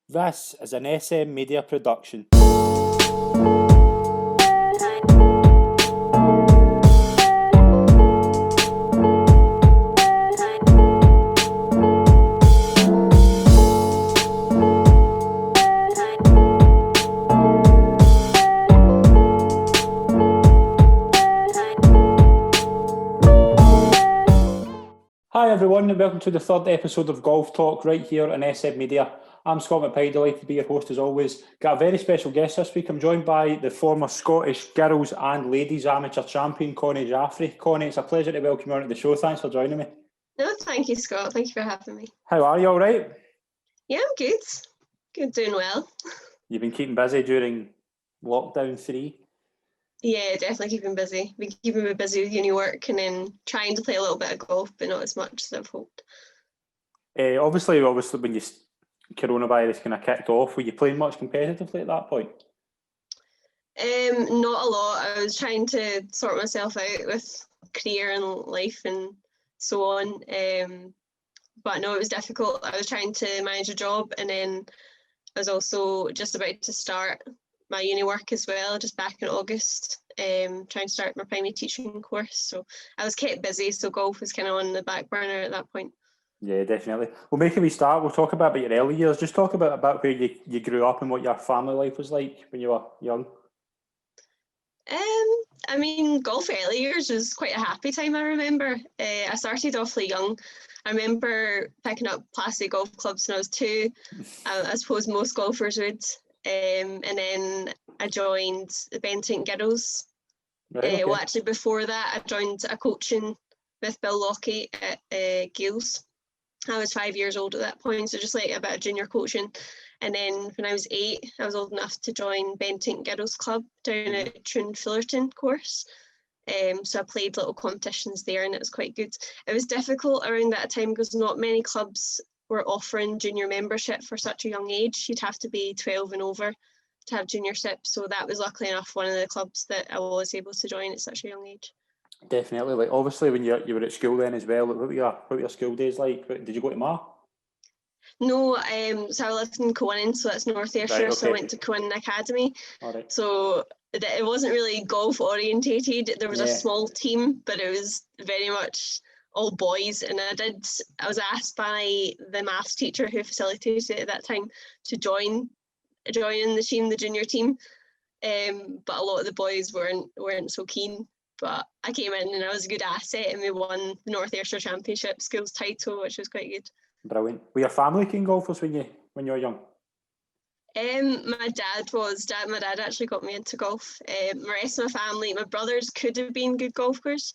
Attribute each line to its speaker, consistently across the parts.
Speaker 1: This is an SM Media production. Hi everyone and welcome to the third episode of Golf Talk right here on SM Media. I'm Scott McPike, delighted to be your host as always. Got a very special guest this week. I'm joined by the former Scottish girls and ladies amateur champion, Connie Jaffrey. Connie, it's a pleasure to welcome you on to the show. Thanks for joining me.
Speaker 2: No, thank you, Scott. Thank you for having me.
Speaker 1: How are you, all right?
Speaker 2: Yeah, I'm good. Good, doing well.
Speaker 1: You've been keeping busy during lockdown 3?
Speaker 2: Yeah, definitely keeping busy. Been keeping me busy with uni work and then trying to play a little bit of golf, but not as much as I've hoped.
Speaker 1: Obviously, when coronavirus kind of kicked off, were you playing much competitively at that point?
Speaker 2: Not a lot. I was trying to sort myself out with career and life and so on. But no, it was difficult. I was trying to manage a job, and then I was also just about to start my uni work as well, just back in August, trying to start my primary teaching course. So I was kept busy, so golf was kind of on the back burner at that point.
Speaker 1: Yeah, definitely. Well, maybe we start. We'll talk about your early years. Just talk about where you grew up and what your family life was like when you were young.
Speaker 2: I mean, golf early years was quite a happy time, I remember. I started awfully young. I remember picking up plastic golf clubs when I was 2, I suppose most golfers would. And then I joined the Benton Girls.
Speaker 1: Right, okay.
Speaker 2: Well, actually, before that, I joined a coaching with Bill Lockie at Gales. I was 5 years old at that point, so just like a bit of junior coaching. And then when I was 8, I was old enough to join Benton Girls Club down at Troon Fullerton course. So I played little competitions there and it was quite good. It was difficult around that time because not many clubs were offering junior membership for such a young age. You'd have to be 12 and over to have juniorship. So that was luckily enough one of the clubs that I was able to join at such a young age.
Speaker 1: Definitely. Like obviously when you were at school then as well, what were your school days like? Did you go to Ma?
Speaker 2: No, so I lived in Cowan, so that's North Ayrshire,
Speaker 1: Right, okay.
Speaker 2: So I went to Cowan Academy.
Speaker 1: All right.
Speaker 2: So it wasn't really golf orientated. There was a small team, but it was very much all boys. And I was asked by the maths teacher who facilitated it at that time to join in the junior team. But a lot of the boys weren't so keen. But I came in and I was a good asset, and we won the North Ayrshire Championship schools title, which was quite good.
Speaker 1: Brilliant. Were your family keen golfers when you were young?
Speaker 2: My dad actually got me into golf. The rest of my family, my brothers could have been good golfers,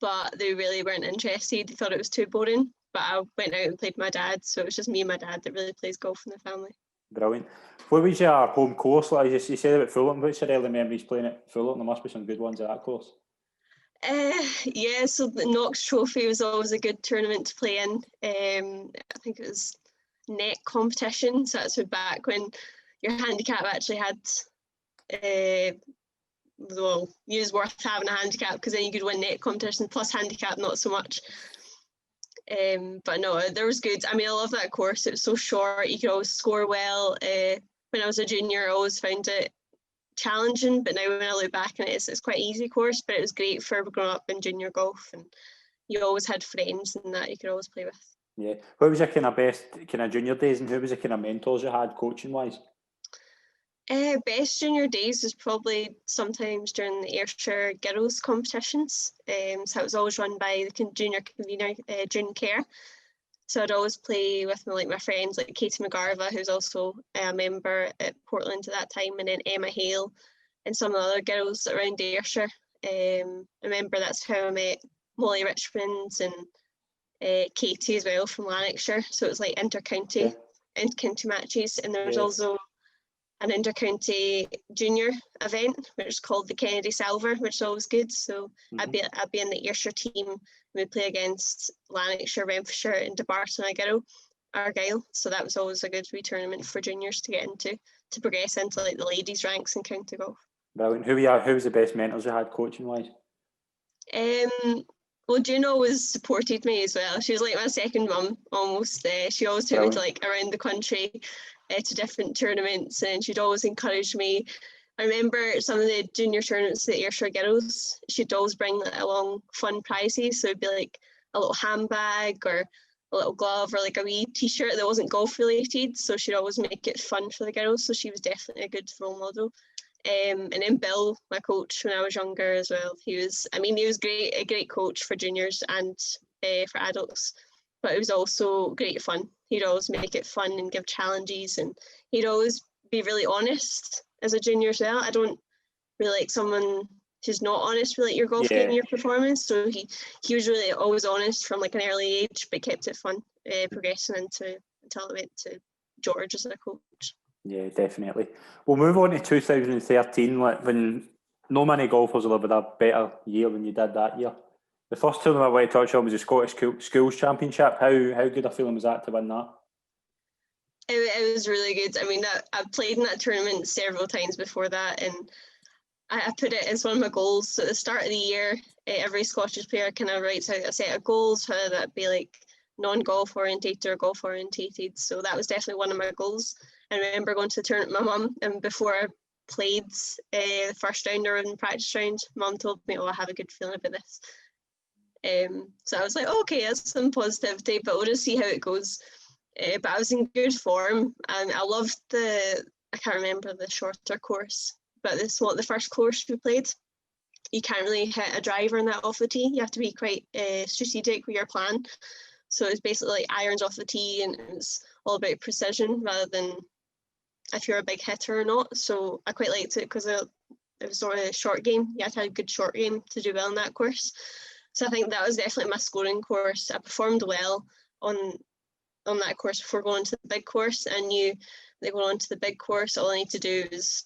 Speaker 2: but they really weren't interested. They thought it was too boring. But I went out and played with my dad, so it was just me and my dad that really plays golf in the family.
Speaker 1: Brilliant. What was your home course like? You said about Fulham. What's your early memories playing at Fulham? There must be some good ones at that course.
Speaker 2: Yeah, so the Knox Trophy was always a good tournament to play in. I think it was net competition, so that's back when your handicap actually had it was worth having a handicap because then you could win net competition plus handicap not so much. But no, there was good. I mean, I love that course. It was so short, you could always score well. When I was a junior, I always found it challenging, but now when I look back on it, it's quite an easy course, but it was great for growing up in junior golf, and you always had friends and that you could always play with.
Speaker 1: Yeah. What was your kind of best kind of junior days, and who was the kind of mentors you had coaching wise?
Speaker 2: Best junior days was probably sometimes during the Ayrshire girls competitions. So it was always run by the junior convener, June Kerr. So I'd always play with my friends like Katie McGarva, who's also a member at Portland at that time, and then Emma Hale and some of the other girls around Ayrshire. I remember that's how I met Molly Richmond and Katie as well from Lanarkshire. So it was like inter-county matches, and there was also an inter-county junior event, which is called the Kennedy Silver, which is always good. So I'd be in the Ayrshire team. We'd play against Lanarkshire, Renfrewshire, and Dumbarton Argyll. So that was always a good wee tournament for juniors to get into, to progress into like the ladies' ranks in county golf.
Speaker 1: Brilliant. Who was the best mentors you had coaching wise?
Speaker 2: Well, Juno always supported me as well. She was like my second mum almost. She always took me to like around the country. to different tournaments, and she'd always encourage me. I remember some of the junior tournaments, the Ayrshire girls, she'd always bring like, along fun prizes. So it'd be like a little handbag or a little glove or like a wee t-shirt that wasn't golf related. So she'd always make it fun for the girls. So she was definitely a good role model. And then Bill, my coach when I was younger as well, he was great, a great coach for juniors and for adults, but it was also great fun. He'd always make it fun and give challenges, and he'd always be really honest as a junior as well. I don't really like someone who's not honest with like your golf game, your performance. So he was really always honest from like an early age, but kept it fun, progressing until it went to George as a coach.
Speaker 1: Yeah, definitely. We'll move on to 2013, when no many golfers will have had a better year than you did that year. The first tournament I want to touch on was the Scottish Schools Championship. How good a feeling was that to win that?
Speaker 2: It was really good. I mean, I've played in that tournament several times before that, and I put it as one of my goals. So at the start of the year, every Scottish player kind of writes out a set of goals, whether that be like non-golf orientated or golf orientated. So that was definitely one of my goals. I remember going to the tournament with my mum, and before I played the first round or in the practice round, Mum told me, I have a good feeling about this. So I was like, okay, that's some positivity, but we'll just see how it goes. But I was in good form, and I loved I can't remember the shorter course, but the first course we played, you can't really hit a driver in that off the tee. You have to be quite strategic with your plan. So it's basically like irons off the tee, and it's all about precision rather than if you're a big hitter or not. So I quite liked it because it was sort of a short game. You had to have a good short game to do well in that course. So I think that was definitely my scoring course. I performed well on that course before going to the big course. I knew that going on to the big course, all I need to do is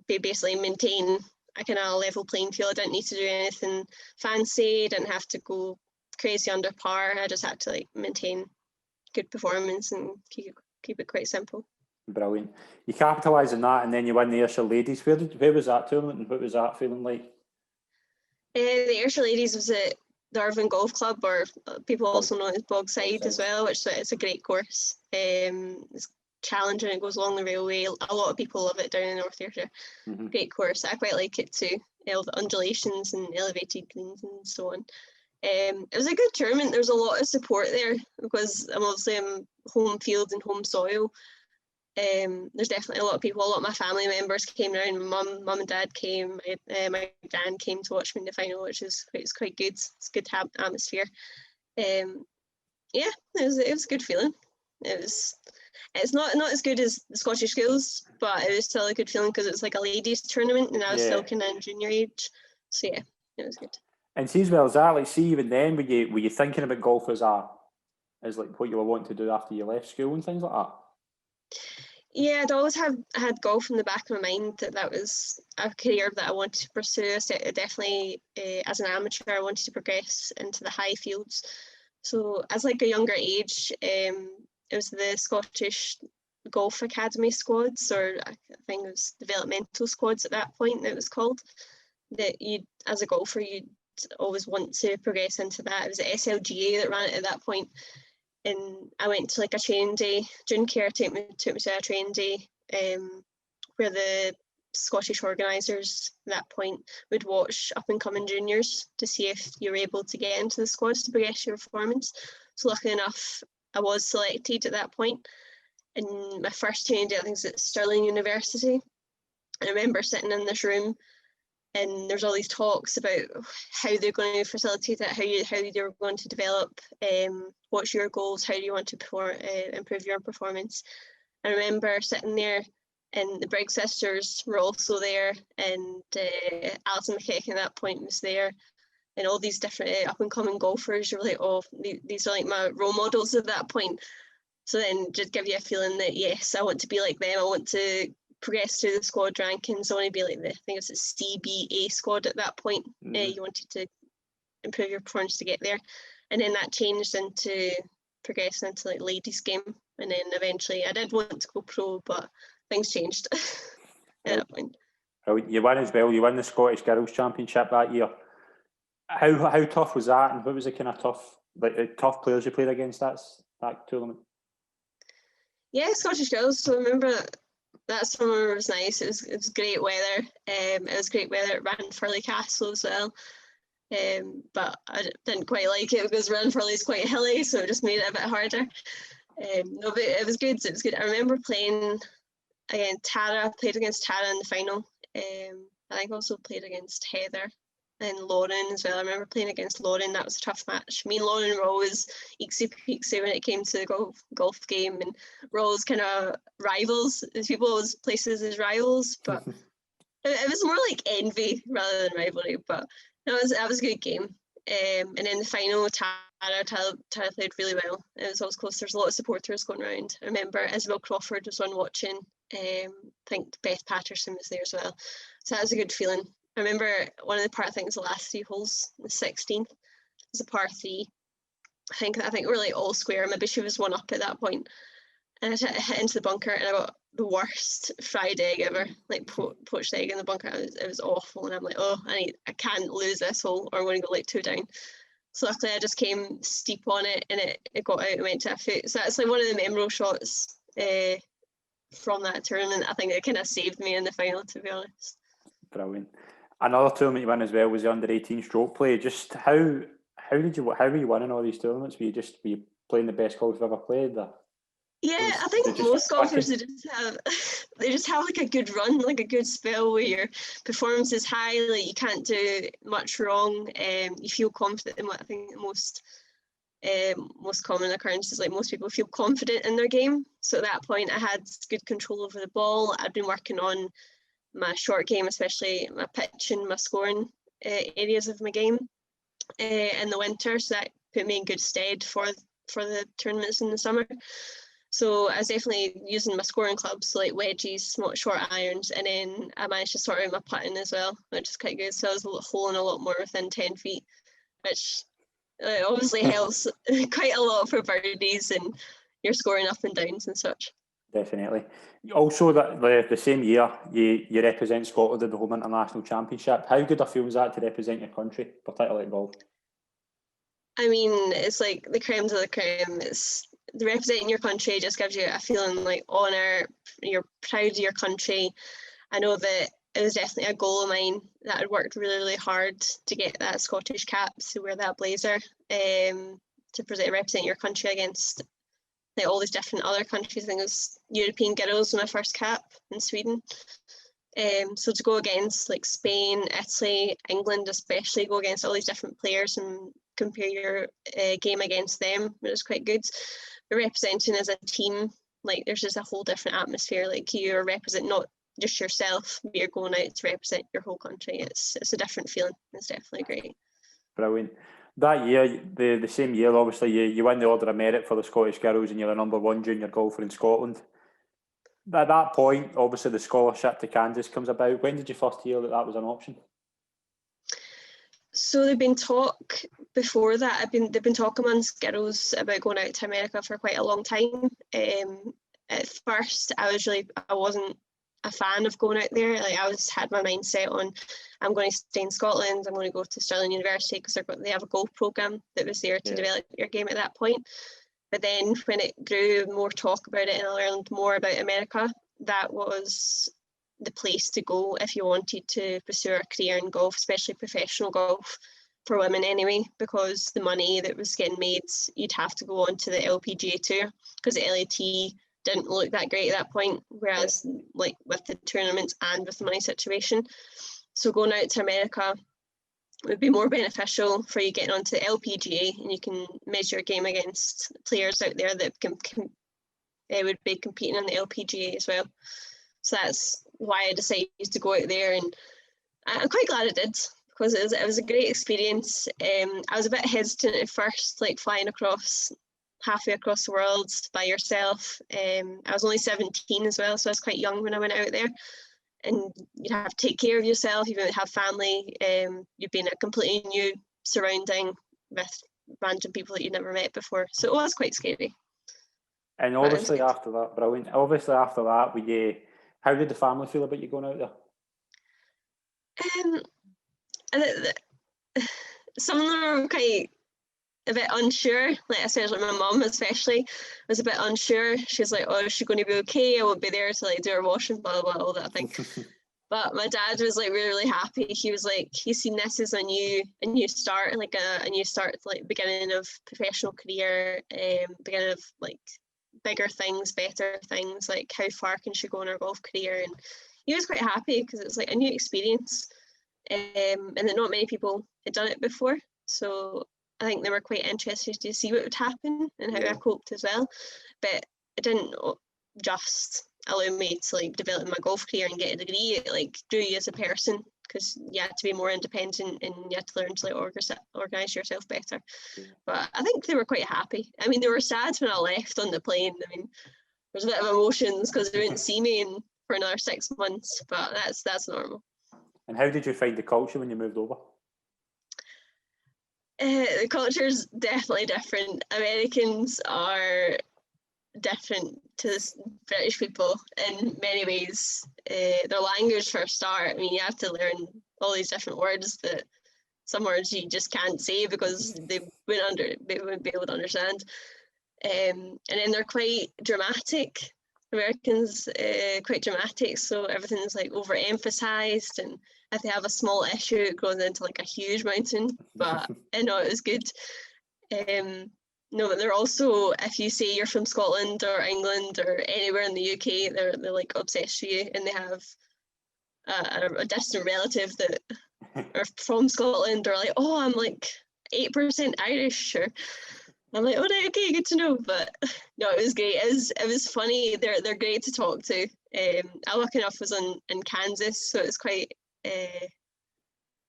Speaker 2: basically maintain a kind of level playing field. I didn't need to do anything fancy. Didn't have to go crazy under par. I just had to like maintain good performance and keep it quite simple.
Speaker 1: Brilliant. You capitalise on that, and then you win the Ayrshire Ladies. Where was that tournament, and what was that feeling like?
Speaker 2: The Ayrshire Ladies was at the Irvine Golf Club, or people also know it as Bogside as well, which it's a great course. It's challenging. It goes along the railway. A lot of people love it down in North Ayrshire. Mm-hmm. Great course. I quite like it too. All the undulations and elevated greens and so on. It was a good tournament. There was a lot of support there because I'm obviously home field and home soil. There's definitely a lot of people. A lot of my family members came around. Mum and dad came. My gran came to watch me in the final, which is quite good. It's good to have atmosphere. Yeah, it was a good feeling. It's not as good as the Scottish Schools, but it was still a good feeling because it was like a ladies tournament, and I was still kind of in junior age. So yeah, it was good.
Speaker 1: And see as well as that, like see even then, were you thinking about golf as like what you were wanting to do after you left school and things like that?
Speaker 2: Yeah, I'd always had golf in the back of my mind that was a career that I wanted to pursue. So definitely, as an amateur, I wanted to progress into the high fields. So as like a younger age, it was the Scottish Golf Academy squads, or I think it was developmental squads at that point it was called, that you, as a golfer, you'd always want to progress into that. It was the SLGA that ran it at that point. And I went to like a training day. June Care took me to a training day where the Scottish organisers at that point would watch up and coming juniors to see if you were able to get into the squads to progress your performance. So luckily enough, I was selected at that point. And my first training day, I think, was at Stirling University. I remember sitting in this room, and there's all these talks about how they're going to facilitate it, how they're going to develop, what's your goals, how do you want to improve your performance. I remember sitting there, and the Briggs sisters were also there, and Alison McPike at that point was there, and all these different up-and-coming golfers. You're like, oh, these are like my role models at that point. So then just give you a feeling that, yes, I want to be like them. I want to progress through the squad rankings. I want to be like I think it's a CBA squad at that point. You wanted to improve your performance to get there, and then that changed into progressing into like ladies game, and then eventually I did want to go pro, but things changed at that point.
Speaker 1: Well, you won as well. You won the Scottish Girls Championship that year. How tough was that, and what was the kind of tough players you played against that tournament?
Speaker 2: Yeah, Scottish Girls. So I remember that summer was nice. It was great weather. It was great weather at Ranfurly Castle as well. But I didn't quite like it because Ranfurly is quite hilly, so it just made it a bit harder. No, but it was good. It was good. I remember playing against Tara. I played against Tara in the final. I think I also played against Heather and Lauren as well. I remember playing against Lauren. That was a tough match. Me and Lauren were always eeksy peeksy when it came to the golf game, and we're always kind of rivals. People always places as rivals, but it was more like envy rather than rivalry. But that was a good game. And in the final, Tara played really well. It was always close. There's a lot of supporters going around. I remember Isabel Crawford was on watching. I think Beth Patterson was there as well. So that was a good feeling. I remember one of the part, I think it was the last 3 holes, the 16th, was a par 3. I think we were like all square. Maybe she was 1 up at that point. And I hit into the bunker and I got the worst fried egg ever, like poached egg in the bunker. It was awful. And I'm like, oh, I can't lose this hole or I'm going to go like 2 down. So luckily I just came steep on it and it got out and went to a foot. So that's like one of the memorable shots from that tournament. I think it kind of saved me in the final, to be honest.
Speaker 1: Brilliant. Another tournament you won as well was the under-18 stroke play. Just how were you winning all these tournaments? Were you playing the best golf you've ever played?
Speaker 2: Yeah, I think most golfers they just have like a good run, like a good spell where your performance is high, like you can't do much wrong. You feel confident in what I think the most common occurrence is, like most people feel confident in their game. So at that point I had good control over the ball. I'd been working on my short game, especially my pitch and my scoring areas of my game in the winter. So that put me in good stead for the tournaments in the summer. So I was definitely using my scoring clubs, so like wedges, short irons, and then I managed to sort out my putting as well, which is quite good. So I was holing a lot more within 10 feet, which obviously helps quite a lot for birdies and you're scoring up and downs and such.
Speaker 1: Definitely. Also, that the same year you represent Scotland in the Home International Championship. How good a feel was that to represent your country, particularly at golf?
Speaker 2: I mean, it's like the creme de la creme. It's representing your country just gives you a feeling like honour. You're proud of your country. I know that it was definitely a goal of mine that I'd worked really, really hard to get that Scottish cap, to wear that blazer, to represent your country against like all these different other countries. I think it was European Girls when I first cap in Sweden. So to go against like Spain, Italy, England especially, go against all these different players and compare your game against them, it was quite good. But representing as a team, like there's just a whole different atmosphere. Like you're representing not just yourself, but you're going out to represent your whole country. It's a different feeling. It's definitely great.
Speaker 1: Brilliant. That year, the same year, obviously, you win the Order of Merit for the Scottish Girls and you're the #1 junior golfer in Scotland. At that point, obviously, the scholarship to Kansas comes about. When did you first hear that was an option?
Speaker 2: So there'd been talk before that. They've been talking amongst girls about going out to America for quite a long time. At first, I wasn't a fan of going out there. Like I had my mind set on, I'm going to stay in Scotland. I'm going to go to Stirling University because they have a golf program that was there to develop your game at that point. But then when it grew, more talk about it, and I learned more about America, that was the place to go if you wanted to pursue a career in golf, especially professional golf for women anyway, because the money that was getting made, you'd have to go on to the LPGA tour because the LAT didn't look that great at that point, whereas like with the tournaments and with the money situation. So going out to America would be more beneficial for you getting onto the LPGA, and you can measure your game against players out there that would be competing in the LPGA as well. So that's why I decided to go out there, and I'm quite glad I did because it was a great experience. I was a bit hesitant at first, like flying halfway across the world by yourself. I was only 17 as well, so I was quite young when I went out there. And you'd have to take care of yourself, you would have family, you'd be in a completely new surrounding with random people that you'd never met before. So it was quite scary.
Speaker 1: And obviously after that, brilliant. Obviously after that, how did the family feel about you going out there?
Speaker 2: Some of them were quite a bit unsure, like especially my mum especially was a bit unsure. She's like, oh, is she going to be okay? I won't be there to like do her washing, blah, blah, all that thing. But my dad was like really, really happy. He was like, he's seen this as a new start, like a new start, like beginning of professional career, beginning of like bigger things, better things, like how far can she go in her golf career? And he was quite happy because it's like a new experience, and that not many people had done it before. So I think they were quite interested to see what would happen and how I coped as well. But it didn't just allow me to like develop my golf career and get a degree. It like grew you as a person because you had to be more independent and you had to learn to like organise yourself better. But I think they were quite happy. I mean, they were sad when I left on the plane. I mean, there's a bit of emotions because they didn't see me for another 6 months, but that's normal.
Speaker 1: And how did you find the culture when you moved over?
Speaker 2: The culture's definitely different. Americans are different to British people in many ways. Their language for a start, I mean, you have to learn all these different words that some words you just can't say because they wouldn't be able to understand. And then they're quite dramatic. Americans quite dramatic, so everything's like overemphasized, and if they have a small issue, it goes into like a huge mountain. But I know it was good. No, but they're also, if you say you're from Scotland or England or anywhere in the UK, they're like obsessed with you, and they have a distant relative that are from Scotland or like, oh, I'm like 8% Irish, or I'm like, oh, right, okay, good to know. But no, it was great. It was funny. They're great to talk to. I lucky enough was in Kansas, so it was quite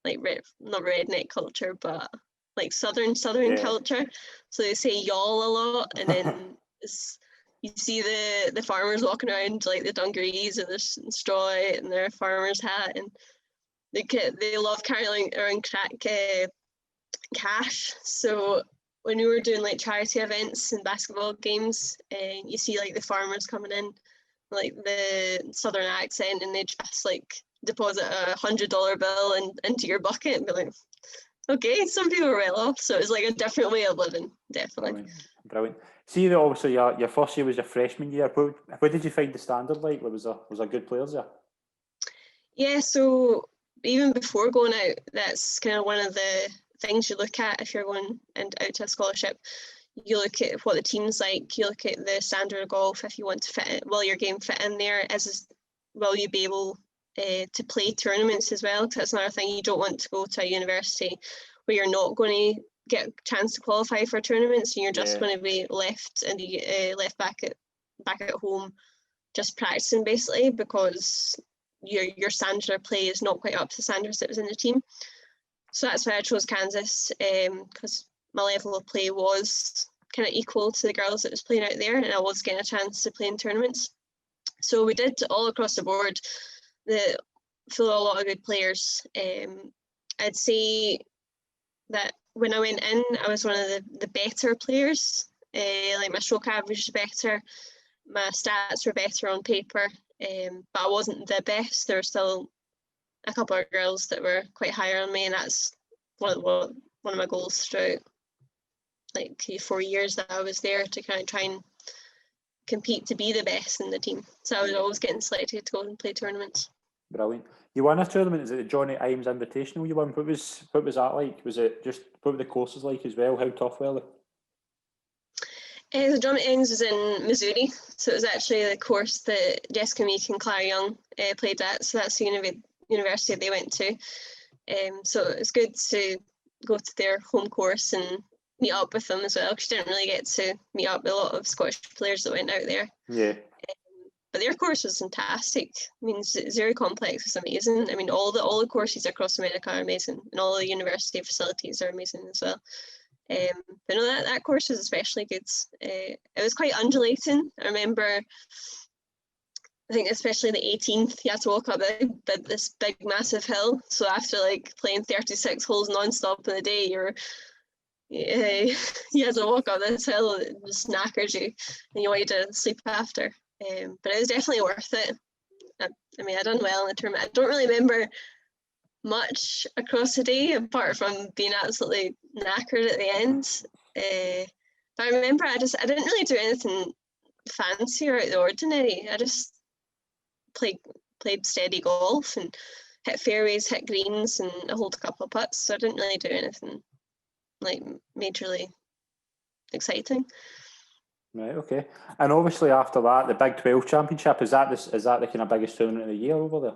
Speaker 2: like not redneck culture, but like southern culture. So they say y'all a lot, and then you see the farmers walking around like the dungarees and their straw and their farmer's hat, and they love carrying around cash. So when we were doing like charity events and basketball games, and you see like the farmers coming in, like the southern accent, and they just like deposit $100 bill into your bucket and be like, okay, some people are well off. So it's like a different way of living, definitely.
Speaker 1: Brilliant. See, obviously your first year was your freshman year. What did you find the standard like? Was there good players there? Yeah,
Speaker 2: so even before going out, that's kind of one of the things you look at if you're going out to a scholarship. You look at what the team's like, you look at the standard of golf. If you want to fit your game fit in there, will you be able to play tournaments as well? Because that's another thing. You don't want to go to a university where you're not going to get a chance to qualify for tournaments, and you're just going to be left back at home just practicing basically, because your standard of play is not quite up to the standards that was in the team. So that's why I chose Kansas, because my level of play was kind of equal to the girls that was playing out there, and I was getting a chance to play in tournaments. So we did all across the board, full of a lot of good players. I'd say that when I went in, I was one of the better players. Like my stroke average was better, my stats were better on paper, but I wasn't the best. There were still a couple of girls that were quite higher on me, and that's one of my goals throughout like 4 years that I was there, to kind of try and compete to be the best in the team. So I was always getting selected to go and play tournaments.
Speaker 1: Brilliant. You won a tournament. Is it the Johnny Imes Invitational you won? What was that like? Was it just, what were the courses like as well? How tough were they?
Speaker 2: The Johnny Imes was in Missouri, so it was actually the course that Jessica Meek and Clara Young played at. So that's the university they went to. So it's good to go to their home course and meet up with them as well, because you didn't really get to meet up with a lot of Scottish players that went out there.
Speaker 1: Yeah.
Speaker 2: But their course was fantastic. I mean, Zero Complex was amazing. I mean, all the courses across America are amazing, and all the university facilities are amazing as well. But no, that course was especially good. It was quite undulating. I remember, I think especially the 18th, you had to walk up this big massive hill. So after like playing 36 holes non-stop in a day, you had to walk up this hill, and it just knackered you, and you wanted to sleep after. But it was definitely worth it. I mean, I done well in the tournament. I don't really remember much across the day, apart from being absolutely knackered at the end. But I remember I didn't really do anything fancy or out of the ordinary. I just played steady golf and hit fairways, hit greens, and I hold a couple of putts. So I didn't really do anything like majorly exciting.
Speaker 1: Right, okay. And obviously after that, the Big 12 Championship, is that the kind of biggest tournament of the year over there?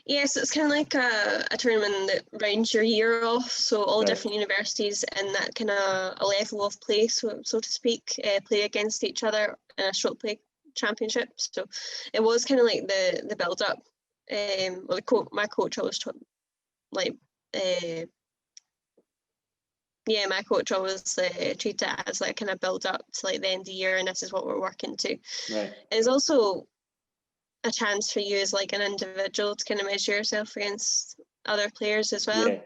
Speaker 2: Yes, it's kind of like a tournament that rounds your year off. So all
Speaker 1: Right.
Speaker 2: different universities in that kind of a level of play, so to speak, play against each other in a stroke play championship. So it was kind of like the build up. Well, my coach always taught like. My coach always treated it as like kind of build up to like the end of the year, and this is what we're working to.
Speaker 1: Right.
Speaker 2: It's also a chance for you as like an individual to kind of measure yourself against other players as well,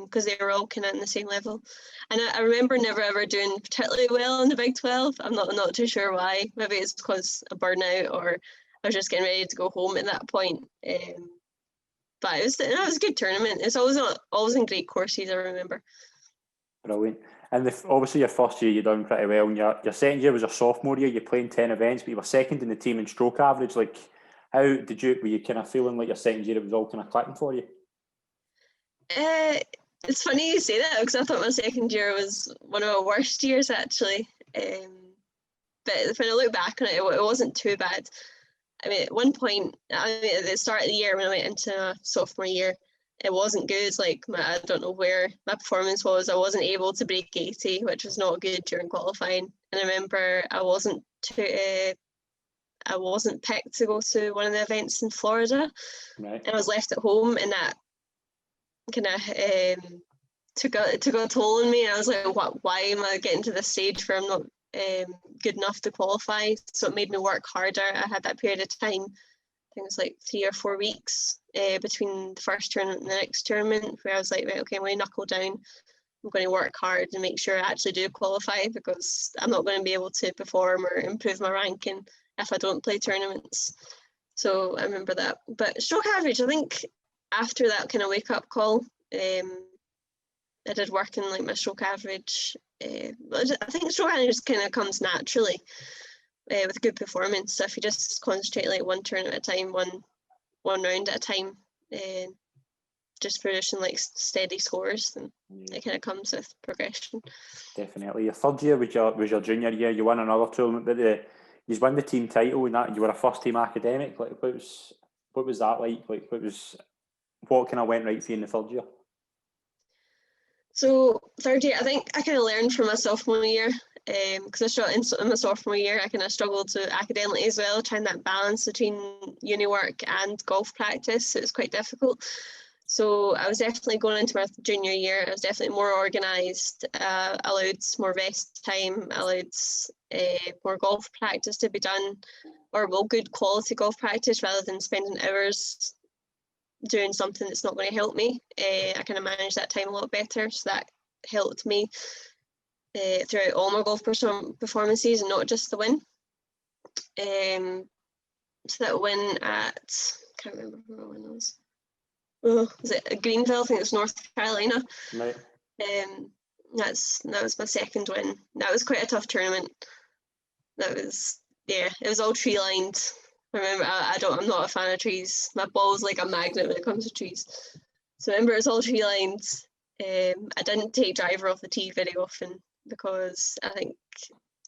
Speaker 2: because they were all kind of in the same level. And I remember never ever doing particularly well in the Big 12. I'm not too sure why. Maybe it's because of burnout, or I was just getting ready to go home at that point. But it was a good tournament. It's always in great courses, I remember.
Speaker 1: Brilliant. And obviously your first year you done pretty well, and your second year was your sophomore year. You played 10 events, but you were second in the team in stroke average. Like, how were you kind of feeling like your second year it was all kind of clicking for you?
Speaker 2: It's funny you say that, because I thought my second year was one of my worst years actually. But when I look back on it, it wasn't too bad. I mean, at one point, at the start of the year when I went into sophomore year, it wasn't good. Like, I don't know where my performance was. I wasn't able to break 80, which was not good during qualifying. And I remember I wasn't picked to go to one of the events in Florida,
Speaker 1: right.
Speaker 2: And I was left at home, and that kind of took a toll on me. And I was like, why am I getting to this stage where I'm not good enough to qualify? So it made me work harder. I had that period of time, I think it was like 3 or 4 weeks between the first tournament and the next tournament, where I was like, right, okay, I'm going to knuckle down. I'm going to work hard and make sure I actually do qualify, because I'm not going to be able to perform or improve my ranking if I don't play tournaments. So I remember that. But stroke average, I think after that kind of wake up call, I did work in like my stroke average. I think stroke average kind of comes naturally with good performance. So if you just concentrate like one tournament at a time, one round at a time, just producing like steady scores, then it kind of comes with progression.
Speaker 1: Definitely. Your third year was your junior year. You won another tournament, but you won the team title, and that you were a first team academic. Like, what was that like? Like, what kind of went right for you in the third year?
Speaker 2: So third year, I think I kind of learned from my sophomore year, because in my sophomore year I kind of struggled to academically as well, trying that balance between uni work and golf practice. It was quite difficult. So I was definitely going into my junior year, I was definitely more organised, allowed more rest time, allowed more golf practice to be done, or good quality golf practice, rather than spending hours doing something that's not going to help me. I kind of managed that time a lot better, so that helped me throughout all my golf performances, and not just the win. So that win at, I can't remember where my win was. Was it Greenville? I think it was North Carolina.
Speaker 1: Right.
Speaker 2: That was my second win. That was quite a tough tournament. It was all tree lined. Remember, I'm not a fan of trees. My ball's like a magnet when it comes to trees. So remember, it's all tree lined. I didn't take driver off the tee very often, because I think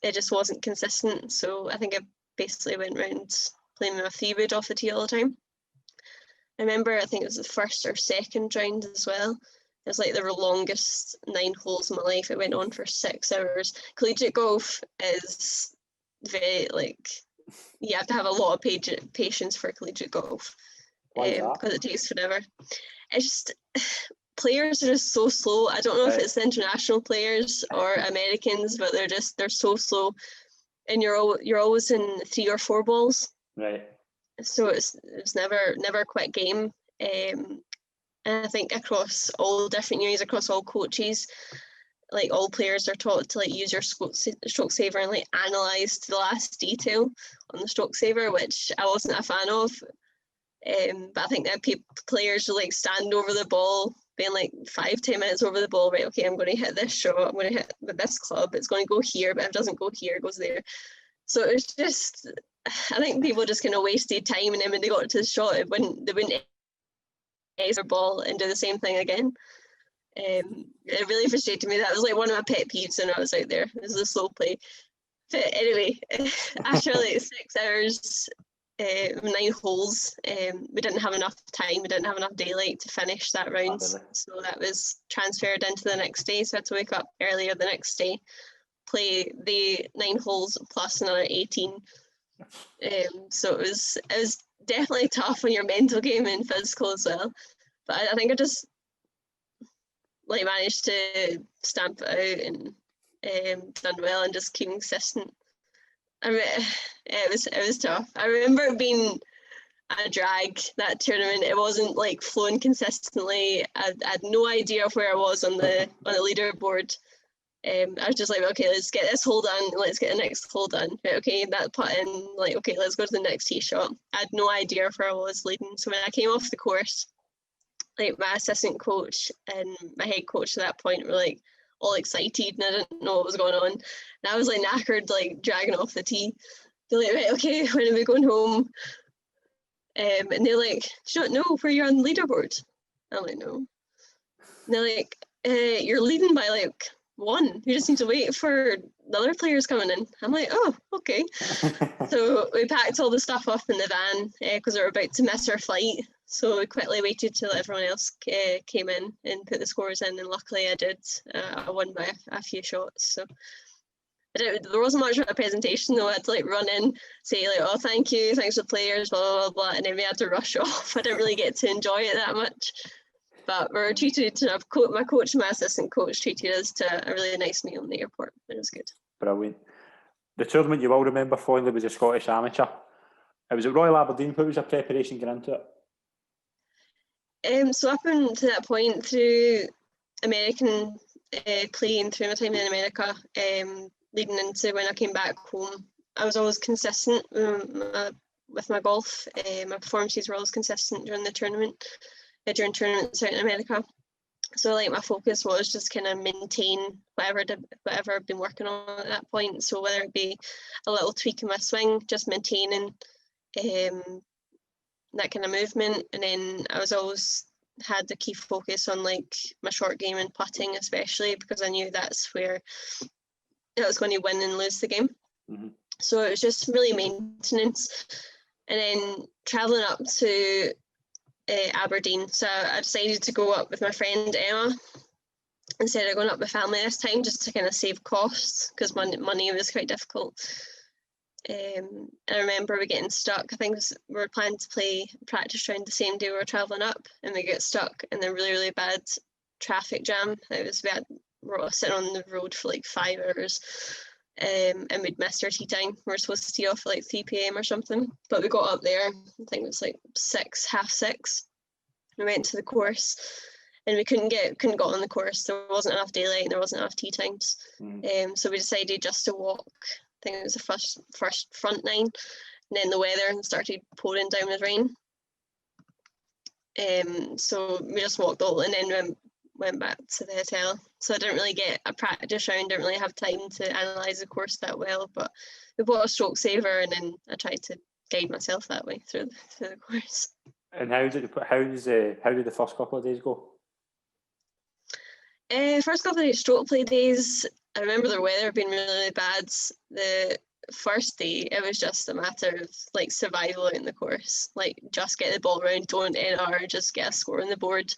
Speaker 2: it just wasn't consistent. So I think I basically went around playing with my 3-wood off the tee all the time. I remember, I think it was the first or second round as well. It was like the longest 9 holes in my life. It went on for 6 hours. Collegiate golf is very, like, you have to have a lot of patience for collegiate golf, because it takes forever. It's just, players are just so slow. I don't know if it's the international players or Americans, but they're so slow, and you're always in 3 or 4 balls.
Speaker 1: Right.
Speaker 2: So it's never a quick game. And I think across all different years, across all coaches, like all players are taught to like use your stroke saver and like analyze to the last detail on the stroke saver, which I wasn't a fan of. But I think that players will like stand over the ball being like 5-10 minutes over the ball, right, okay, I'm going to hit this shot, I'm going to hit with this club, it's going to go here, but if it doesn't go here, it goes there. So it was just, I think people just kind of wasted time, and then when they got to the shot, they wouldn't ace their ball and do the same thing again. It really frustrated me. That was like one of my pet peeves when I was out there. It was the slow play. But anyway, after like 6 hours, 9 holes, we didn't have enough time. We didn't have enough daylight to finish that round.
Speaker 1: Oh, really?
Speaker 2: So that was transferred into the next day. So I had to wake up earlier the next day, play the 9 holes plus another 18. So it was definitely tough on your mental game and physical as well. But I think I just like managed to stamp it out and done well and just keep consistent. I mean, it was tough. I remember it being a drag, that tournament. It wasn't like flowing consistently. I had no idea of where I was on the leaderboard. I was just like, okay, let's get this hole done. Let's get the next hole done. Right, okay, that putt in. Like, okay, let's go to the next tee shot. I had no idea where I was leading. So when I came off the course, like my assistant coach and my head coach at that point were like all excited, and I didn't know what was going on. And I was like knackered, like dragging off the tee. They're like, right, okay, when are we going home? And they're like, do you not know where you're on the leaderboard? I'm like, no. And they're like, you're leading by like 1. You just need to wait for the other players coming in. I'm like, oh, okay. So we packed all the stuff up in the van because we were about to miss our flight. So we quickly waited till everyone else came in and put the scores in, and luckily I did. I won by a few shots. So there wasn't much of a presentation though. I had to like run in, say like, oh, thank you, thanks to the players, blah, blah, blah, and then we had to rush off. I didn't really get to enjoy it that much. But we were treated to, my coach and my assistant coach treated us to a really nice meal in the airport. It was good.
Speaker 1: Brilliant. The tournament you will remember fondly was the Scottish Amateur. It was at Royal Aberdeen. What was your preparation going into it?
Speaker 2: So up until that point, through American playing, through my time in America, leading into when I came back home, I was always consistent with my golf. My performances were always consistent during the tournament, during tournaments out in America. So like my focus was just kind of maintain whatever I've been working on at that point. So whether it be a little tweak in my swing, just maintaining that kind of movement, and then I was always had the key focus on like my short game and putting, especially because I knew that's where I was going to win and lose the game. Mm-hmm. So it was just really maintenance, and then traveling up to Aberdeen. So I decided to go up with my friend Emma instead of going up with family this time, just to kind of save costs because money was quite difficult. And I remember we getting stuck. I think we were planning to play practice round the same day we were travelling up, and we get stuck in a really, really bad traffic jam. We were sitting on the road for like 5 hours, and we'd missed our tee time. We were supposed to tee off at like 3 p.m. or something, but we got up there, I think it was like 6:30. We went to the course, and we couldn't get on the course. There wasn't enough daylight and there wasn't enough tee times. So we decided just to walk. I think it was the first front 9, and then the weather started pouring down with rain. So we just walked all, and then went back to the hotel. So I didn't really get a practice round, didn't really have time to analyse the course that well, but we bought a stroke saver, and then I tried to guide myself that way through the course.
Speaker 1: And how did the first couple of days go?
Speaker 2: First couple of days, stroke play days, I remember the weather being really, really bad. The first day, it was just a matter of like survival in the course, like just get the ball around, don't NR, just get a score on the board.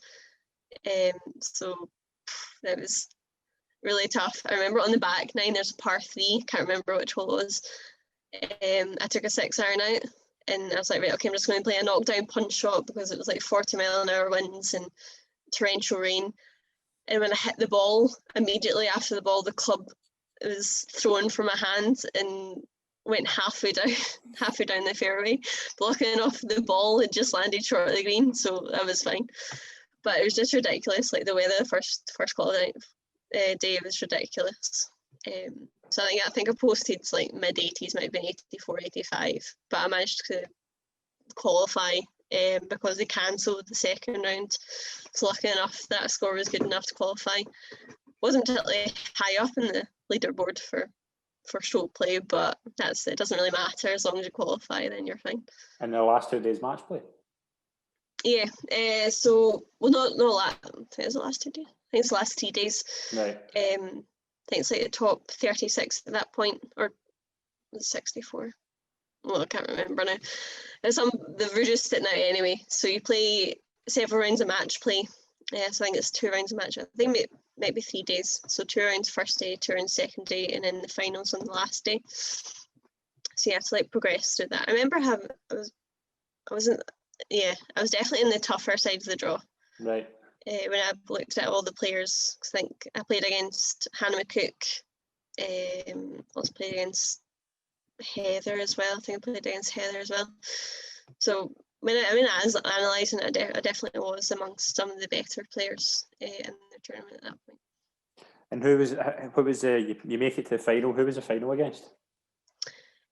Speaker 2: So it was really tough. I remember on the back 9, there's a par 3, can't remember which hole it was. I took a 6-iron out, and I was like, right, okay, I'm just going to play a knockdown punch shot because it was like 40-mile-an-hour winds and torrential rain. And when I hit the ball, immediately after the ball, the club was thrown from my hand and went halfway down the fairway, blocking off the ball. It just landed short of the green, so that was fine. But it was just ridiculous. Like the weather, the first qualifying day was ridiculous. So I think I posted like mid-80s, might have been 84, 85, but I managed to qualify because they cancelled the second round. So lucky enough that score was good enough to qualify. Wasn't particularly high up in the leaderboard for stroke play, but it doesn't really matter as long as you qualify, then you're fine.
Speaker 1: And the last 2 days match play?
Speaker 2: Yeah, so, well, I think it's the last 2 days. I think it's the last 3 days.
Speaker 1: Right.
Speaker 2: I think it's like the top 36 at that point, or 64. Well, I can't remember now. They've reduced it now anyway. So you play several rounds of match play. So I think it's 2 rounds of match. I think it might be 3 days. So 2 rounds first day, 2 rounds second day, and then the finals on the last day. So you have to like progress through that. I remember I was definitely in the tougher side of the draw.
Speaker 1: Right.
Speaker 2: When I looked at all the players, I think I played against Hannah McCook. I also played against Heather as well. I think I played against Heather as well. So when I was analysing it, I definitely was amongst some of the better players in the tournament at that point.
Speaker 1: And you make it to the final? Who was the final against?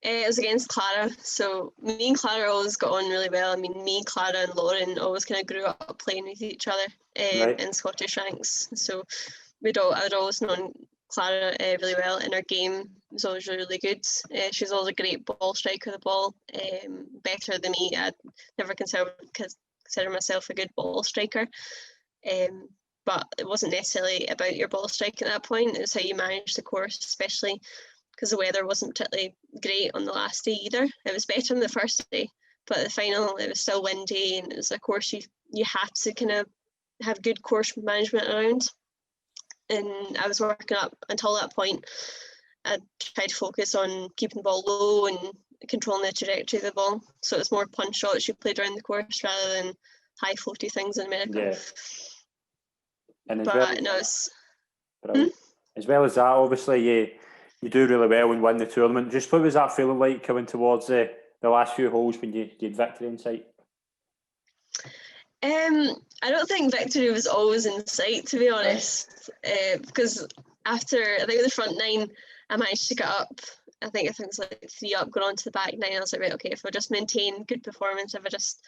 Speaker 2: It was against Clara. So me and Clara always got on really well. I mean, me, Clara and Lauren always kind of grew up playing with each other in Scottish ranks. So I'd always known Clara really well, and her game was always really, really good. She's always a great ball striker of the ball, better than me. I'd never consider myself a good ball striker. But it wasn't necessarily about your ball striking at that point. It was how you manage the course, especially because the weather wasn't particularly great on the last day either. It was better on the first day, but at the final it was still windy, and it was a course you had to kind of have good course management around. And I was working up until that point. I tried to focus on keeping the ball low and controlling the trajectory of the ball. So it's more punch shots you played around the course rather than high floaty things in America.
Speaker 1: Yeah. And
Speaker 2: as
Speaker 1: well as that, obviously you do really well and win the tournament. Just what was that feeling like coming towards the last few holes when you had victory in sight?
Speaker 2: I don't think victory was always in sight, to be honest, because after, I think the front 9, I managed to get up. I think it was like 3 up, going on to the back 9. I was like, right, okay, if I just maintain good performance, if I just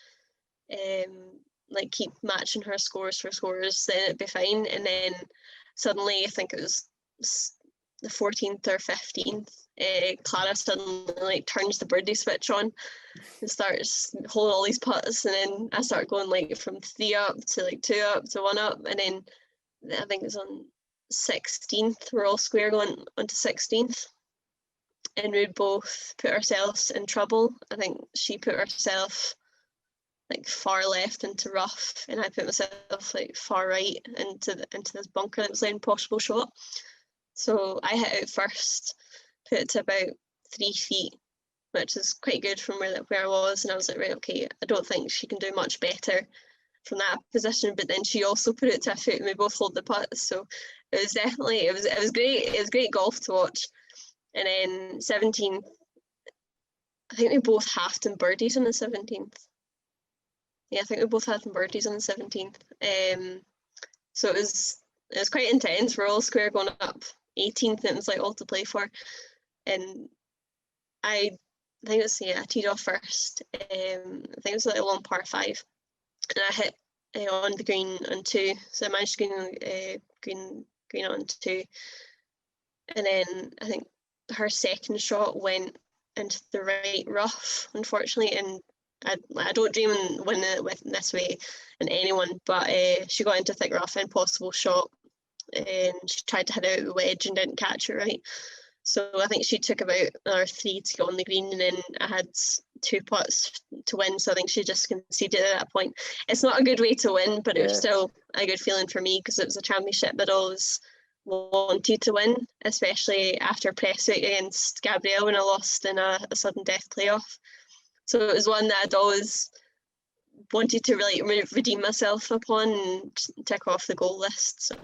Speaker 2: like keep matching her scores for scores, then it'd be fine. And then suddenly, I think it was the 14th or 15th, Clara suddenly like turns the birdie switch on and starts holding all these putts, and then I start going like from 3 up to like 2 up to 1 up, and then I think it was on 16th, we're all square going on to 16th, and we'd both put ourselves in trouble. I think she put herself like far left into rough, and I put myself like far right into this bunker that was an impossible shot. So I hit out first, put it to about 3 feet, which is quite good from where I was. And I was like, right, okay, I don't think she can do much better from that position. But then she also put it to a foot, and we both hold the putts. So it was definitely, it was great. It was great golf to watch. And then 17th, I think we both halved and birdies on the 17th. Yeah, I think we both had birdies on the 17th. So it was quite intense. We're all square going up 18th, and it was like all to play for. And I think it was, I teed off first. I think it was like a long par 5, and I hit on the green on 2. So I managed to green on 2, and then I think her second shot went into the right rough, unfortunately, and I don't dream of winning it with this way in anyone, but she got into thick rough, impossible shot, and she tried to hit out the wedge and didn't catch it right. So I think she took about another 3 to get on the green, and then I had 2 putts to win. So I think she just conceded at that point. It's not a good way to win, but it was still a good feeling for me because it was a championship that I always wanted to win, especially after Prestwick against Gabrielle when I lost in a sudden death playoff. So it was one that I'd always wanted to really redeem myself upon and tick off the goal list. So.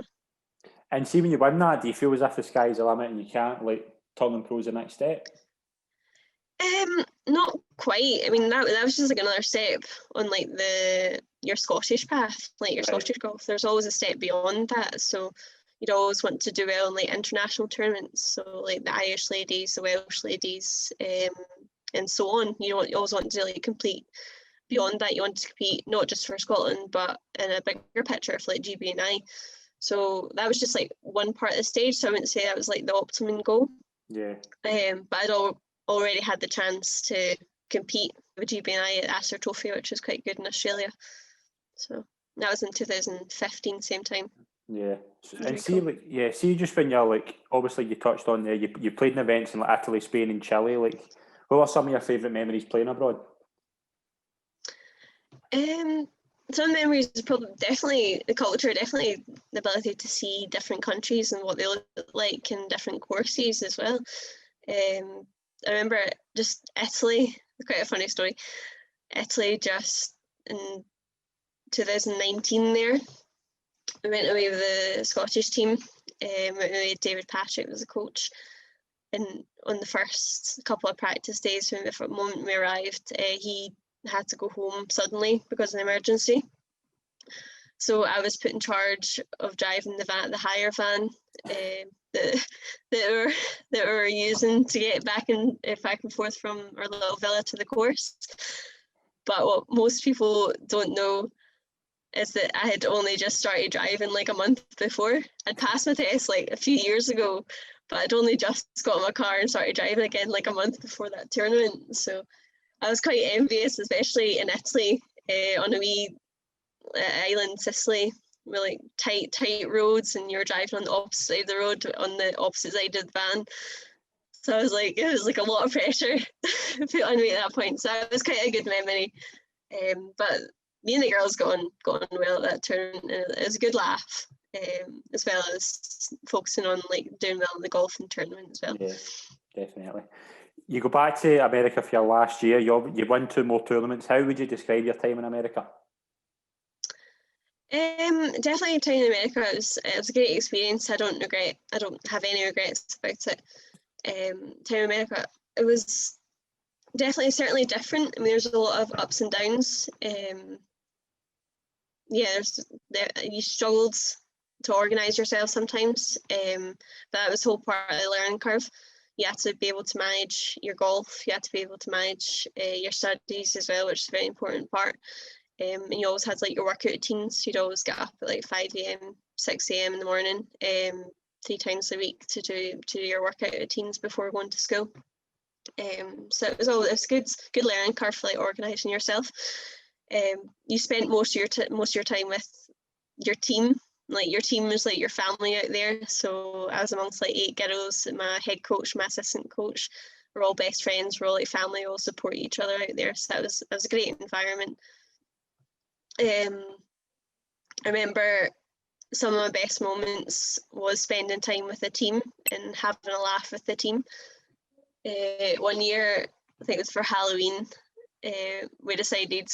Speaker 1: And see, when you win that, do you feel as if the sky's the limit and you can't like turning pros the next step?
Speaker 2: Not quite. I mean, that was just like another step on like your Scottish path, like your Scottish golf. There's always a step beyond that. So you'd always want to do well in like international tournaments. So like the Irish ladies, the Welsh ladies, and so on. You always want to like compete beyond that, you want to compete not just for Scotland, but in a bigger picture for like GB&I. So that was just like one part of the stage. So I wouldn't say that was like the optimum goal.
Speaker 1: Yeah.
Speaker 2: But I'd already had the chance to compete with GB&I at Astor Trophy, which was quite good in Australia. So that was in 2015, same time.
Speaker 1: Yeah, and see, cool. See, just when you're like, obviously you touched on there, you played in events in like Italy, Spain, and Chile. Like, what are some of your favourite memories playing abroad?
Speaker 2: Some memories is probably definitely the culture, definitely the ability to see different countries and what they look like in different courses as well. I remember just Italy, quite a funny story. Italy just in 2019 there, we went away with the Scottish team. Went away with David Patrick was the coach. And on the first couple of practice days, when the moment we arrived, he had to go home suddenly because of an emergency. So I was put in charge of driving the hire van that we were using to get back and forth from our little villa to the course. But what most people don't know is that I had only just started driving like a month before. I'd passed my test like a few years ago, but I'd only just got my car and started driving again like a month before that tournament. So I was quite envious, especially in Italy, on a wee island, Sicily, with like tight roads, and you're driving on the opposite side of the road, on the opposite side of the van. So I was like, it was like a lot of pressure put on me at that point. So it was quite a good memory. But me and the girls got on well at that tournament, and it was a good laugh, as well as focusing on like doing well in the golfing tournament as well.
Speaker 1: Yeah, definitely. You go back to America for your last year. You won 2 more tournaments. How would you describe your time in America?
Speaker 2: Definitely time in America. It was a great experience. I don't have any regrets about it. Time in America, it was certainly different. I mean, there's a lot of ups and downs. You struggled to organise yourself sometimes. But that was the whole part of the learning curve. You had to be able to manage your golf. You had to be able to manage your studies as well, which is a very important part. And you always had like your workout routines. You'd always get up at like 5 a.m, 6 a.m in the morning, 3 times a week to do your workout routines before going to school. So it was good learning curve for like organising yourself. You spent most of your time with your team. Like your team was like your family out there. So I was amongst like 8 girls. My head coach, my assistant coach, we're all best friends. We're all like family. We all support each other out there. So that was a great environment. I remember some of my best moments was spending time with the team and having a laugh with the team. One year, I think it was for Halloween, we decided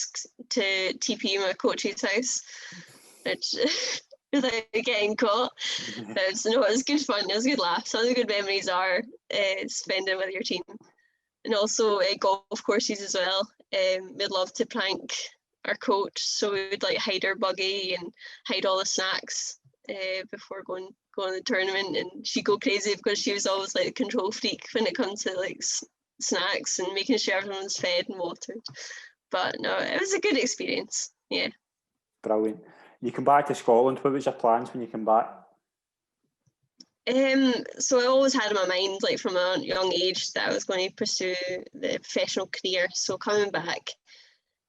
Speaker 2: to TP my coach's house, which without getting caught. But it was good fun. It was good laugh. Some of the good memories are spending with your team, and also golf courses as well. We'd love to prank our coach, so we'd like hide our buggy and hide all the snacks before going to the tournament, and she'd go crazy because she was always like a control freak when it comes to like snacks and making sure everyone's fed and watered. But no, it was a good experience. Yeah.
Speaker 1: Brilliant. You come back to Scotland. What was your plans when you come back?
Speaker 2: So I always had in my mind, like from a young age, that I was going to pursue the professional career. So coming back,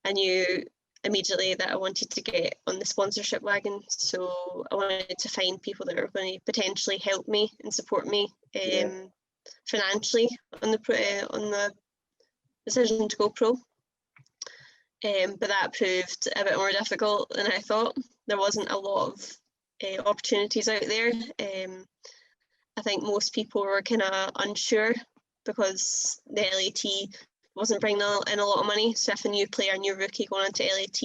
Speaker 2: I knew immediately that I wanted to get on the sponsorship wagon. So I wanted to find people that were going to potentially help me and support me financially on the decision to go pro. But that proved a bit more difficult than I thought. There wasn't a lot of opportunities out there. I think most people were kind of unsure because the LAT wasn't bringing in a lot of money. So if a new player, new rookie going into LAT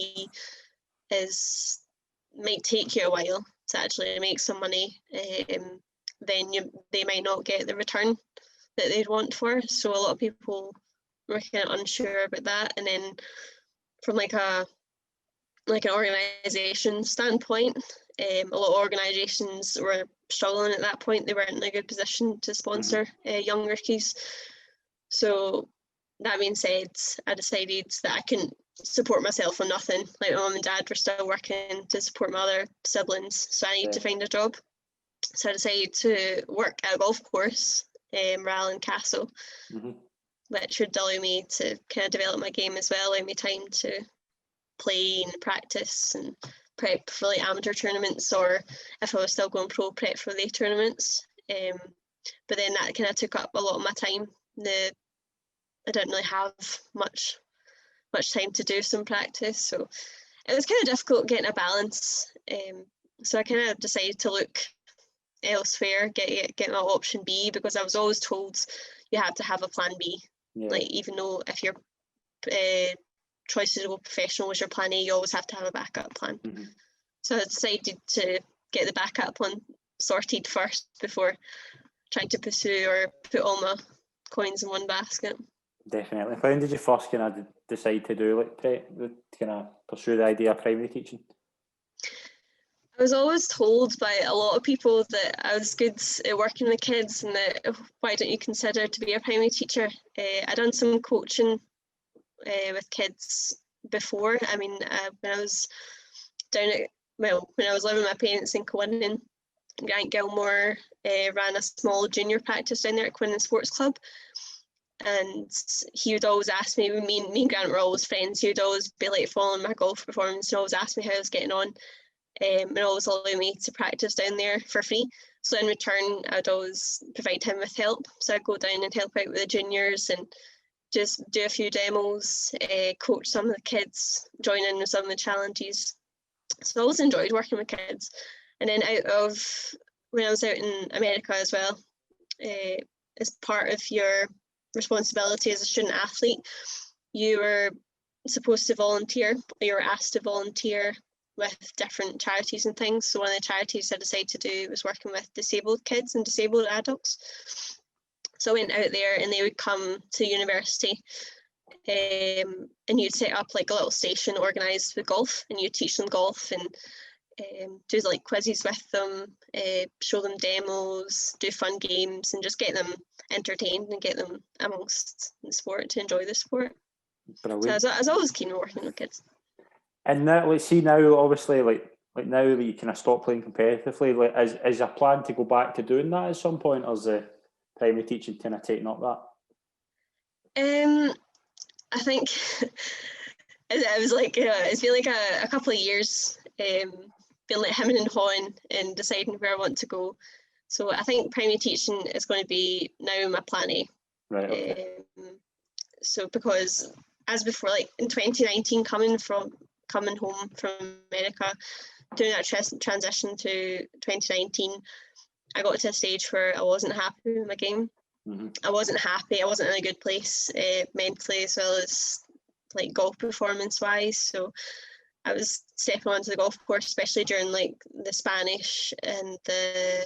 Speaker 2: might take you a while to actually make some money, then they might not get the return that they'd want for. So a lot of people were kind of unsure about that. And then from like an organisation standpoint, a lot of organisations were struggling at that point. They weren't in a good position to sponsor young rookies. So that being said, I decided that I couldn't support myself on nothing. Like my mum and dad were still working to support my other siblings, so I needed to find a job. So I decided to work at a golf course, Raleigh Castle, which would allow me to kind of develop my game as well, allow me time to play and practice and prep for like amateur tournaments, or if I was still going pro, prep for the tournaments. But then that kind of took up a lot of my time. I didn't really have much time to do some practice, so it was kind of difficult getting a balance. So I kind of decided to look elsewhere, get my option B, because I was always told you have to have a plan B. Yeah. Like even though if your choice to go professional was your plan A, you always have to have a backup plan. So I decided to get the backup one sorted first before trying to pursue or put all my coins in one basket.
Speaker 1: Definitely. When did you first kind of decide to do kind of pursue the idea of primary teaching?
Speaker 2: I was always told by a lot of people that I was good at working with kids, and that why don't you consider to be a primary teacher? I'd done some coaching with kids before. I mean, when I was when I was living with my parents in Quinnan, Grant Gilmore ran a small junior practice down there at Quinnan Sports Club. And he would always ask me, me and Grant were always friends, he would always be like following my golf performance and always ask me how I was getting on, and always allow me to practice down there for free. So in return, I'd always provide him with help. So I'd go down and help out with the juniors and just do a few demos, coach some of the kids, join in with some of the challenges. So I always enjoyed working with kids. And then when I was out in America as well, as part of your responsibility as a student athlete, you were supposed to volunteer, you were asked to volunteer with different charities and things. So one of the charities I decided to do was working with disabled kids and disabled adults. So I went out there and they would come to university, and you'd set up like a little station organised with golf, and you'd teach them golf and do like quizzes with them, show them demos, do fun games, and just get them entertained and get them amongst the sport to enjoy the sport. Brilliant. So I was always keen on working with kids.
Speaker 1: And now, obviously, like now that you kind of stop playing competitively, like is your plan to go back to doing that at some point, or is the primary teaching kind of taking up that?
Speaker 2: I think it was like it's been like a couple of years. Been like hemming and hawing and deciding where I want to go. So I think primary teaching is going to be now my plan A.
Speaker 1: Right. Okay.
Speaker 2: So because as before, like in 2019, coming home from America, doing that transition to 2019, I got to a stage where I wasn't happy with my game. I wasn't happy. I wasn't in a good place mentally as well as like golf performance wise. So I was stepping onto the golf course, especially during like the Spanish and I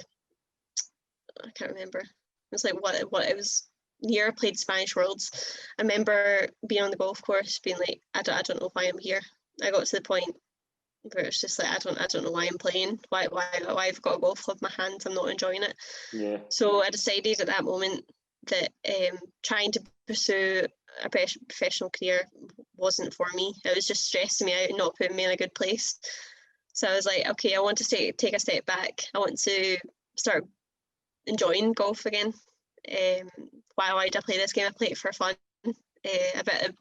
Speaker 2: can't remember. It was like what it was. The year I played Spanish Worlds, I remember being on the golf course, being like, I don't know why I'm here. I got to the point where it's just like I don't know why I'm playing. Why I've got a golf club in my hand. I'm not enjoying it.
Speaker 1: Yeah.
Speaker 2: So I decided at that moment that trying to pursue a professional career wasn't for me. It was just stressing me out and not putting me in a good place. So I was like, okay, I want to take a step back. I want to start enjoying golf again. Why did I play this game? I play it for fun. A bit of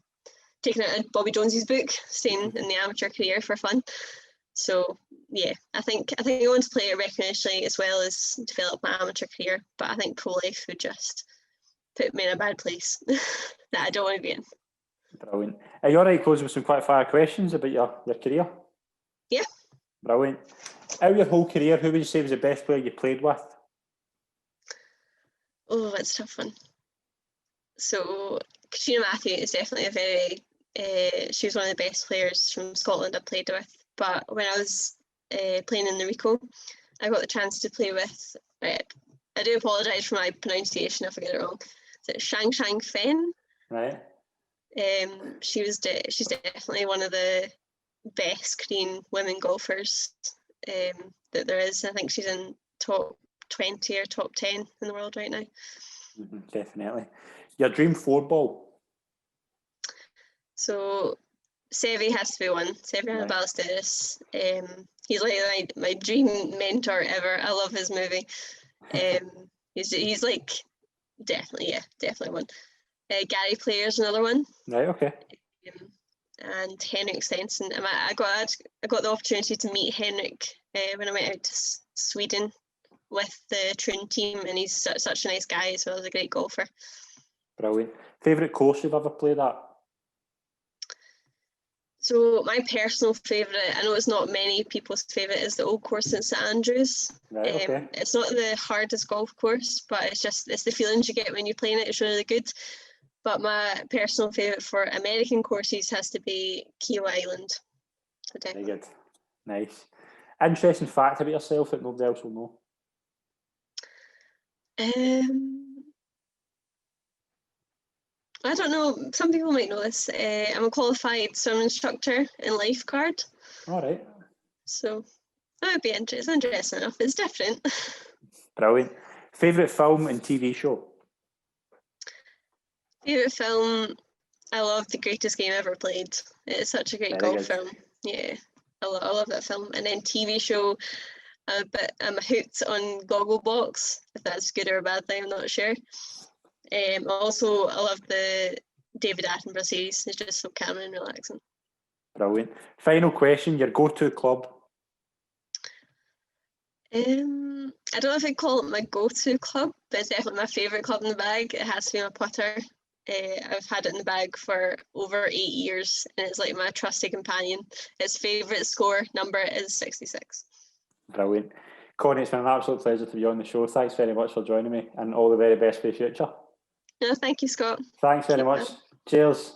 Speaker 2: taking out Bobby Jones's book, staying in the amateur career for fun. So yeah, I think I want to play it recreationally as well as develop my amateur career. But I think pro life would just put me in a bad place that I don't want to be in.
Speaker 1: Brilliant. Are you all right close with some quick fire questions about your career?
Speaker 2: Yeah.
Speaker 1: Brilliant. Out of your whole career, who would you say was the best player you played with?
Speaker 2: Oh, that's a tough one. So Katrina Matthew is definitely she was one of the best players from Scotland I played with. But when I was playing in the Rico, I got the chance to play with, I do apologise for my pronunciation if I get it wrong. Is it Shang Fen?
Speaker 1: Right.
Speaker 2: She's definitely one of the best Korean women golfers that there is. I think she's in top 20 or top 10 in the world right now.
Speaker 1: Definitely. Your dream 4 ball?
Speaker 2: So Sevy has to be one. Sevy
Speaker 1: Right.
Speaker 2: Ballesteros. He's like my dream mentor ever. I love his movie. He's like definitely one. Gary Player's another one.
Speaker 1: Right, okay.
Speaker 2: And Henrik Stenson. I got the opportunity to meet Henrik when I went out to Sweden with the Troon team, and he's such a nice guy as well as a great golfer.
Speaker 1: Brilliant. Favourite course you've ever played at?
Speaker 2: So my personal favourite, I know it's not many people's favourite, is the old course in St Andrews.
Speaker 1: Right, okay.
Speaker 2: It's not the hardest golf course, but it's the feelings you get when you're playing it. It's really good. But my personal favourite for American courses has to be Keel Island. So
Speaker 1: very good. Nice. Interesting fact about yourself that nobody else will know.
Speaker 2: I don't know. Some people might know this. I'm a qualified swim instructor and lifeguard.
Speaker 1: All right.
Speaker 2: So that would be interesting enough. It's different.
Speaker 1: Brilliant. Favourite film and TV show?
Speaker 2: Favourite film, I love The Greatest Game Ever Played. It's such a great golf film. Yeah, I love that film. And then TV show, I'm hooked on Gogglebox. If that's good or a bad thing, I'm not sure. Also, I love the David Attenborough series. It's just so calming and relaxing.
Speaker 1: Brilliant. Final question, your go-to club?
Speaker 2: I don't know if I'd call it my go-to club, but it's definitely my favourite club in the bag. It has to be my putter. I've had it in the bag for over 8 years, and it's like my trusty companion. Its favourite score number is 66.
Speaker 1: Brilliant. Connie, it's been an absolute pleasure to be on the show. Thanks very much for joining me, and all the very best for the future.
Speaker 2: No, thank you, Scott.
Speaker 1: Thanks very much. Cheers.